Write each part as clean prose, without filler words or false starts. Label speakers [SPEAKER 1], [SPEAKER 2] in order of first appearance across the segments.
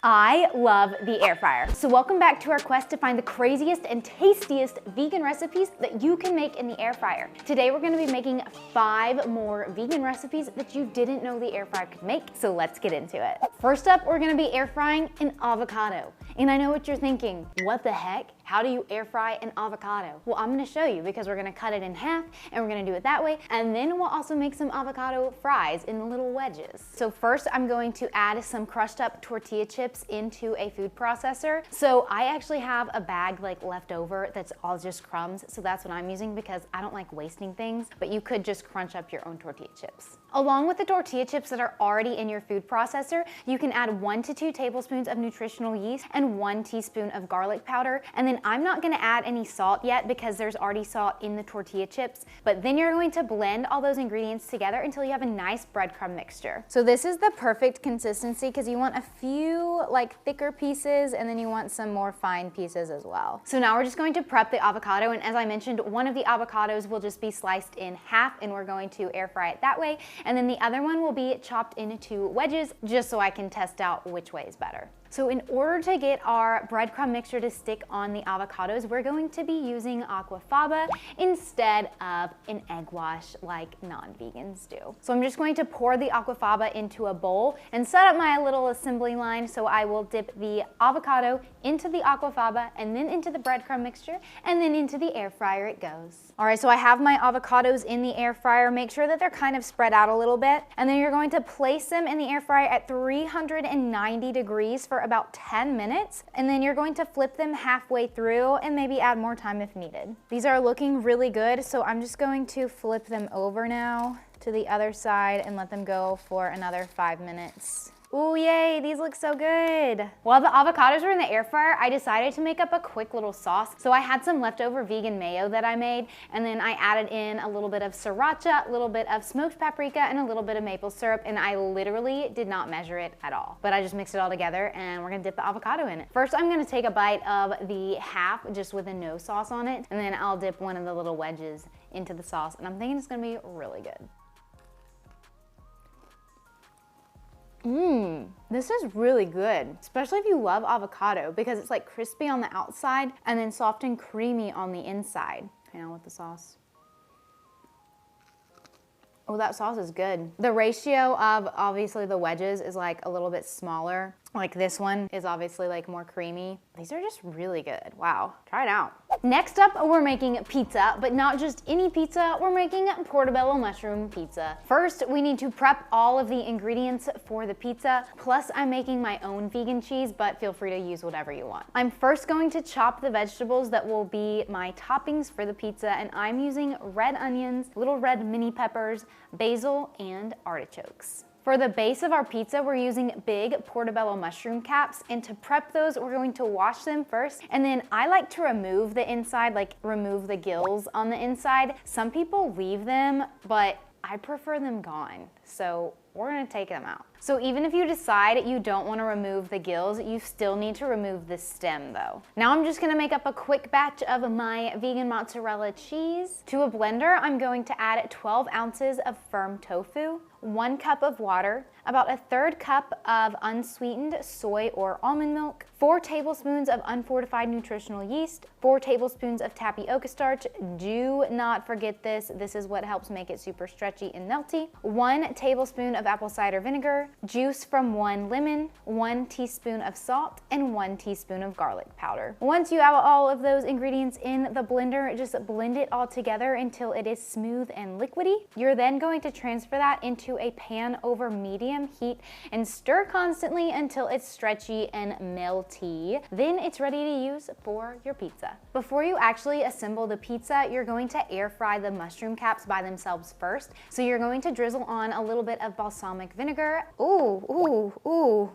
[SPEAKER 1] I love the air fryer. So welcome back to our quest to find the craziest and tastiest vegan recipes that you can make in the air fryer. Today we're gonna be making 5 more vegan recipes that you didn't know the air fryer could make, so let's get into it. First up, we're gonna be air frying an avocado. And I know what you're thinking, what the heck? How do you air fry an avocado? Well, I'm gonna show you because we're gonna cut it in half and we're gonna do it that way. And then we'll also make some avocado fries in the little wedges. So first I'm going to add some crushed up tortilla chips into a food processor. So I actually have a bag left over that's all just crumbs. So that's what I'm using because I don't like wasting things, but you could just crunch up your own tortilla chips. Along with the tortilla chips that are already in your food processor, you can add 1 to 2 tablespoons of nutritional yeast and 1 teaspoon of garlic powder. And then I'm not gonna add any salt yet because there's already salt in the tortilla chips, but then you're going to blend all those ingredients together until you have a nice breadcrumb mixture. So this is the perfect consistency because you want a few thicker pieces and then you want some more fine pieces as well. So now we're just going to prep the avocado, and as I mentioned, one of the avocados will just be sliced in half and we're going to air fry it that way, and then the other one will be chopped into wedges just so I can test out which way is better. So in order to get our breadcrumb mixture to stick on the avocados, we're going to be using Aquafaba instead of an egg wash like non-vegans do. So I'm just going to pour the Aquafaba into a bowl and set up my little assembly line. So I will dip the avocado into the Aquafaba and then into the breadcrumb mixture and then into the air fryer it goes. All right, so I have my avocados in the air fryer. Make sure that they're kind of spread out a little bit. And then you're going to place them in the air fryer at 390 degrees for about 10 minutes, and then you're going to flip them halfway through and maybe add more time if needed. These are looking really good, so I'm just going to flip them over now to the other side and let them go for another 5 minutes. Ooh, yay, these look so good. While the avocados were in the air fryer, I decided to make up a quick little sauce. So I had some leftover vegan mayo that I made, and then I added in a little bit of sriracha, a little bit of smoked paprika, and a little bit of maple syrup, and I literally did not measure it at all. But I just mixed it all together, and we're gonna dip the avocado in it. First, I'm gonna take a bite of the half just with no sauce on it, and then I'll dip one of the little wedges into the sauce, and I'm thinking it's gonna be really good. This is really good, especially if you love avocado because it's crispy on the outside and then soft and creamy on the inside. Okay, now with the sauce. Oh, that sauce is good. The ratio of obviously the wedges is a little bit smaller. This one is obviously more creamy. These are just really good. Wow, try it out. Next up, we're making pizza, but not just any pizza, we're making Portobello mushroom pizza. First, we need to prep all of the ingredients for the pizza, plus I'm making my own vegan cheese, but feel free to use whatever you want. I'm first going to chop the vegetables that will be my toppings for the pizza, and I'm using red onions, little red mini peppers, basil, and artichokes. For the base of our pizza, we're using big Portobello mushroom caps, and to prep those, we're going to wash them first, and then I like to remove the inside, remove the gills on the inside. Some people leave them, but I prefer them gone, so we're gonna take them out. So even if you decide you don't wanna remove the gills, you still need to remove the stem though. Now I'm just gonna make up a quick batch of my vegan mozzarella cheese. To a blender, I'm going to add 12 ounces of firm tofu, 1 cup of water, about 1/3 cup of unsweetened soy or almond milk, 4 tablespoons of unfortified nutritional yeast, 4 tablespoons of tapioca starch. Do not forget this. This is what helps make it super stretchy and melty. 1 tablespoon of apple cider vinegar, juice from 1 lemon, 1 teaspoon of salt, and 1 teaspoon of garlic powder. Once you have all of those ingredients in the blender, just blend it all together until it is smooth and liquidy. You're then going to transfer that into a pan over medium heat and stir constantly until it's stretchy and melty. Then it's ready to use for your pizza. Before you actually assemble the pizza, you're going to air fry the mushroom caps by themselves first. So you're going to drizzle on a little bit of balsamic vinegar. Ooh, ooh, ooh.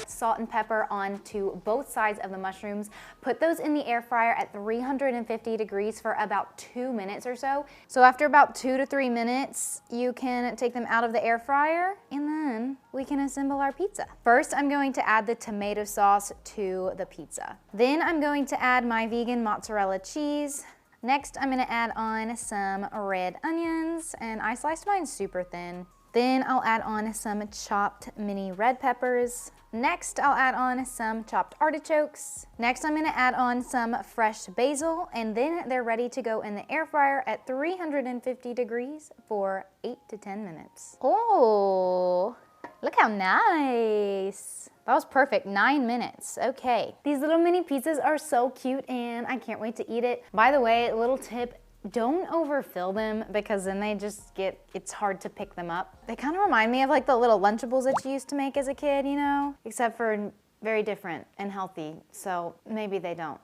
[SPEAKER 1] Salt and pepper onto both sides of the mushrooms. Put those in the air fryer at 350 degrees for about 2 minutes or so. So after about 2 to 3 minutes, you can take them out of the air fryer and then we can assemble our pizza. First, I'm going to add the tomato sauce to the pizza. Then I'm going to add my vegan mozzarella cheese. Next, I'm gonna add on some red onions, and I sliced mine super thin. Then I'll add on some chopped mini red peppers. Next, I'll add on some chopped artichokes. Next, I'm gonna add on some fresh basil, and then they're ready to go in the air fryer at 350 degrees for 8 to 10 minutes. Oh, look how nice. That was perfect, 9 minutes, okay. These little mini pizzas are so cute and I can't wait to eat it. By the way, a little tip, don't overfill them because then they just it's hard to pick them up. They kind of remind me of like the little Lunchables that you used to make as a kid, you know? Except for very different and healthy, so maybe they don't.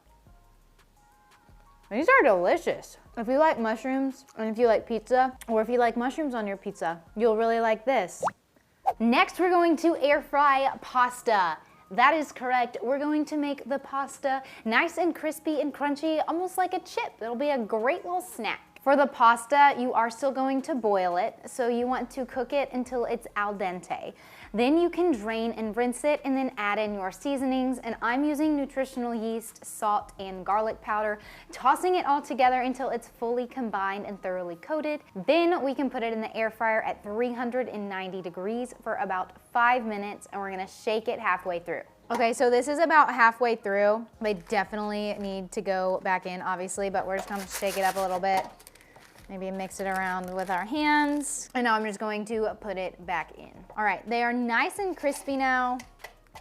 [SPEAKER 1] These are delicious. If you like mushrooms and if you like pizza, or if you like mushrooms on your pizza, you'll really like this. Next, we're going to air fry pasta. That is correct. We're going to make the pasta nice and crispy and crunchy, almost like a chip. It'll be a great little snack. For the pasta, you are still going to boil it, so you want to cook it until it's al dente. Then you can drain and rinse it and then add in your seasonings, and I'm using nutritional yeast, salt, and garlic powder, tossing it all together until it's fully combined and thoroughly coated. Then we can put it in the air fryer at 390 degrees for about 5 minutes, and we're gonna shake it halfway through. Okay, so this is about halfway through. They definitely need to go back in, obviously, but we're just gonna shake it up a little bit. Maybe mix it around with our hands. And now I'm just going to put it back in. All right, they are nice and crispy now.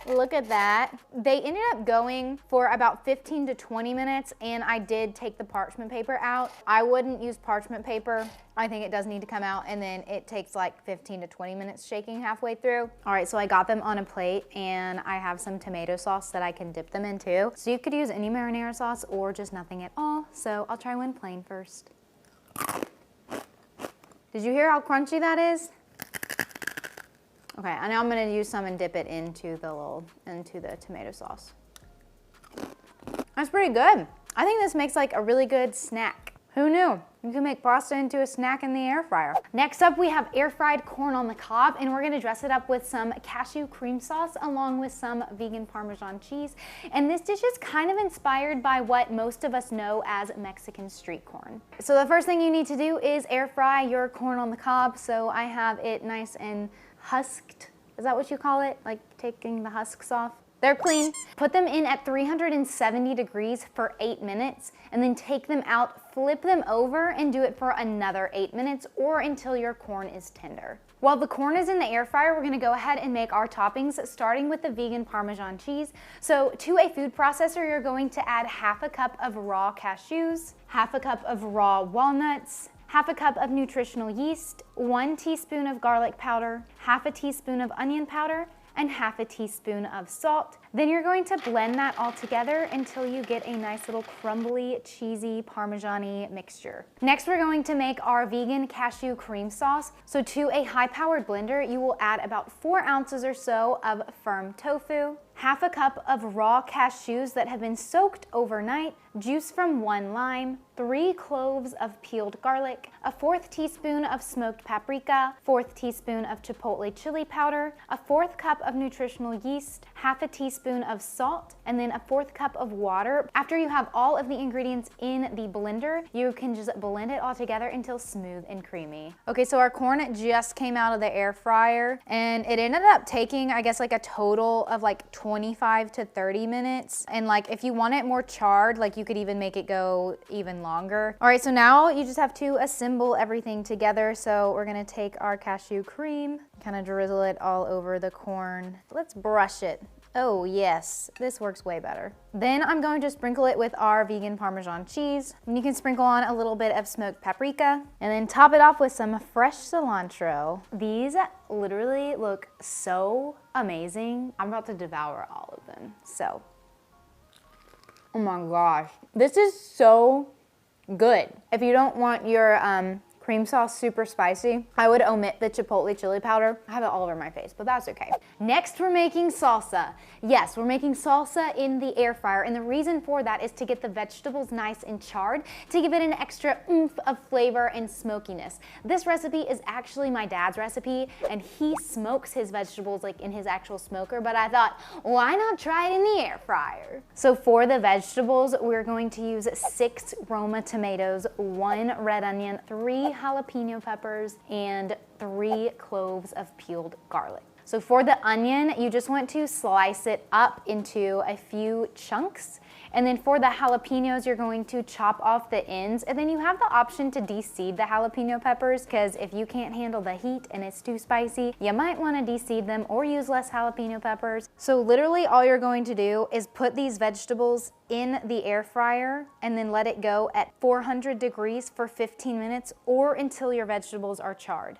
[SPEAKER 1] Look at that. They ended up going for about 15 to 20 minutes, and I did take the parchment paper out. I wouldn't use parchment paper. I think it does need to come out, and then it takes like 15 to 20 minutes shaking halfway through. All right, so I got them on a plate, and I have some tomato sauce that I can dip them into. So you could use any marinara sauce or just nothing at all. So I'll try one plain first. Did you hear how crunchy that is? Okay, and now I'm gonna use some and dip it into the tomato sauce. That's pretty good. I think this makes like a really good snack. Who knew? You can make pasta into a snack in the air fryer. Next up, we have air fried corn on the cob, and we're gonna dress it up with some cashew cream sauce along with some vegan Parmesan cheese. And this dish is kind of inspired by what most of us know as Mexican street corn. So the first thing you need to do is air fry your corn on the cob. So I have it nice and husked. Is that what you call it? Like taking the husks off? They're clean. Put them in at 370 degrees for 8 minutes, and then take them out, flip them over, and do it for another 8 minutes or until your corn is tender. While the corn is in the air fryer, we're gonna go ahead and make our toppings, starting with the vegan Parmesan cheese. So to a food processor, you're going to add half a cup of raw cashews, half a cup of raw walnuts, half a cup of nutritional yeast, 1 teaspoon of garlic powder, half a teaspoon of onion powder, and half a teaspoon of salt. Then you're going to blend that all together until you get a nice little crumbly, cheesy, Parmesan-y mixture. Next, we're going to make our vegan cashew cream sauce. So to a high-powered blender, you will add about 4 ounces or so of firm tofu, half a cup of raw cashews that have been soaked overnight, juice from 1 lime, 3 cloves of peeled garlic, a 1/4 teaspoon of smoked paprika, 1/4 teaspoon of chipotle chili powder, a 1/4 cup of nutritional yeast, half a teaspoon of salt, and then a 1/4 cup of water. After you have all of the ingredients in the blender, you can just blend it all together until smooth and creamy. Okay, so our corn just came out of the air fryer, and it ended up taking, I guess, like a total of like 25 to 30 minutes. And like if you want it more charred, like you could even make it go even longer. All right, so now you just have to assemble everything together. So we're gonna take our cashew cream, kind of drizzle it all over the corn. Let's brush it. Oh yes, this works way better. Then I'm going to sprinkle it with our vegan Parmesan cheese. And you can sprinkle on a little bit of smoked paprika, and then top it off with some fresh cilantro. These literally look so amazing. I'm about to devour all of them, so. Oh my gosh, this is so good. If you don't want your cream sauce super spicy, I would omit the chipotle chili powder. I have it all over my face, but that's okay. Next, we're making salsa. Yes, we're making salsa in the air fryer, and the reason for that is to get the vegetables nice and charred, to give it an extra oomph of flavor and smokiness. This recipe is actually my dad's recipe, and he smokes his vegetables like in his actual smoker, but I thought, why not try it in the air fryer? So for the vegetables, we're going to use 6 Roma tomatoes, 1 red onion, 3 jalapeno peppers, and 3 cloves of peeled garlic. So for the onion, you just want to slice it up into a few chunks. And then for the jalapenos, you're going to chop off the ends. And then you have the option to de-seed the jalapeno peppers, because if you can't handle the heat and it's too spicy, you might want to de-seed them or use less jalapeno peppers. So literally all you're going to do is put these vegetables in the air fryer and then let it go at 400 degrees for 15 minutes or until your vegetables are charred.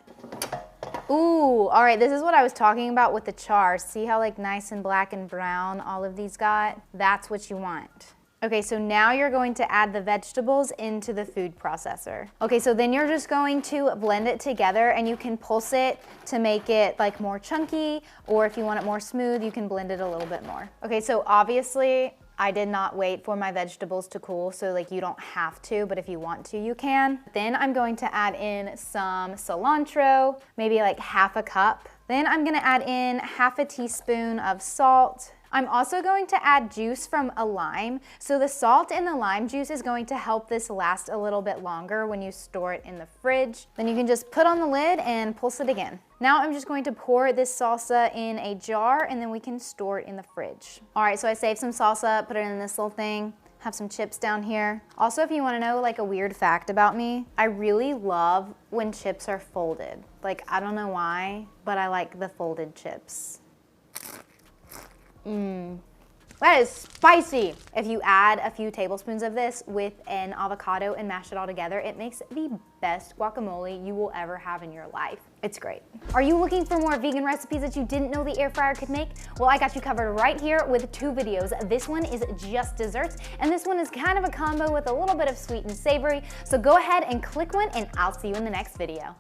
[SPEAKER 1] Ooh, all right, this is what I was talking about with the char. See how like nice and black and brown all of these got? That's what you want. Okay, so now you're going to add the vegetables into the food processor. Okay, so then you're just going to blend it together, and you can pulse it to make it like more chunky, or if you want it more smooth, you can blend it a little bit more. Okay, so obviously I did not wait for my vegetables to cool, so like you don't have to, but if you want to, you can. Then I'm going to add in some cilantro, maybe like half a cup. Then I'm gonna add in half a teaspoon of salt. I'm also going to add juice from a lime. So the salt and the lime juice is going to help this last a little bit longer when you store it in the fridge. Then you can just put on the lid and pulse it again. Now I'm just going to pour this salsa in a jar, and then we can store it in the fridge. All right, so I saved some salsa, put it in this little thing. Have some chips down here. Also, if you want to know like a weird fact about me, I really love when chips are folded. Like, I don't know why, but I like the folded chips. That is spicy. If you add a few tablespoons of this with an avocado and mash it all together, it makes the best guacamole you will ever have in your life. It's great. Are you looking for more vegan recipes that you didn't know the air fryer could make? Well, I got you covered right here with 2 videos. This one is just desserts, and this one is kind of a combo with a little bit of sweet and savory. So go ahead and click one, and I'll see you in the next video.